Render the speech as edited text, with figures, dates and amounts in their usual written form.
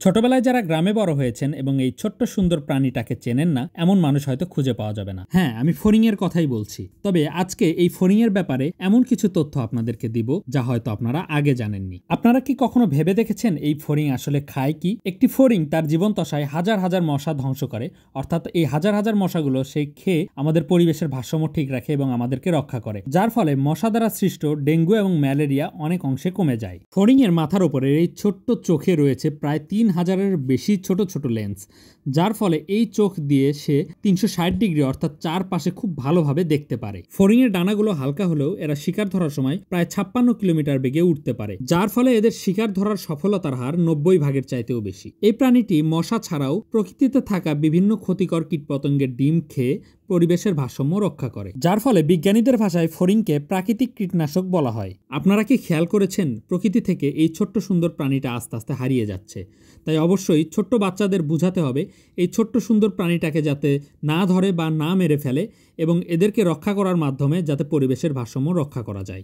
ছোটবেলায় যারা গ্রামে বড় হয়েছেন এবং এই ছোট্ট সুন্দর প্রাণীটাকে চেনেন না এমন মানুষ হয়তো খুঁজে পাওয়া যাবে না। হ্যাঁ, আমি ফড়িংয়ের কথাই বলছি। তবে আজকে এই ফড়িংয়ের ব্যাপারে এমন কিছু তথ্য আপনাদেরকে দিব যা হয়তো আপনারা আগে জানেননি। আপনারা কি কখনো ভেবে দেখেছেন এই ফড়িং আসলে খায় কি? একটি ফড়িং তার জীবনদশায় হাজার হাজার মশা ধ্বংস করে, অর্থাৎ এই হাজার হাজার মশাগুলো সে খেয়ে আমাদের পরিবেশের ভারসাম্য ঠিক রাখে এবং আমাদেরকে রক্ষা করে, যার ফলে মশা দ্বারা সৃষ্ট ডেঙ্গু এবং ম্যালেরিয়া অনেক অংশে কমে যায়। ফড়িংয়ের মাথার উপরে এই ছোট্ট চোখে রয়েছে প্রায় 3000-এর বেশি ছোট ছোট লেন্স, যার ফলে এই চোখ দিয়ে সে 360 ডিগ্রি অর্থাৎ চারপাশে খুব ভালোভাবে দেখতে পারে। ফড়িংয়ের ডানাগুলো হালকা হলেও এরা শিকার ধরার সময় প্রায় 56 কিলোমিটার বেগে উঠতে পারে, যার ফলে এদের শিকার ধরার সফলতার হার 90 ভাগের চাইতেও বেশি। এই প্রাণীটি মশা ছাড়াও প্রকৃতিতে থাকা বিভিন্ন ক্ষতিকর কীটপতঙ্গের ডিম খেয়ে পরিবেশের ভারসাম্য রক্ষা করে, যার ফলে বিজ্ঞানীদের ভাষায় ফড়িংকে প্রাকৃতিক কীটনাশক বলা হয়। আপনারা কি খেয়াল করেছেন প্রকৃতি থেকে এই ছোট্ট সুন্দর প্রাণীটা আস্তে আস্তে হারিয়ে যাচ্ছে? তাই অবশ্যই ছোট্ট বাচ্চাদের বোঝাতে হবে এই ছোট্ট সুন্দর প্রাণীটাকে যাতে না ধরে বা না মেরে ফেলে, এবং এদেরকে রক্ষা করার মাধ্যমে যাতে পরিবেশের ভারসাম্য রক্ষা করা যায়।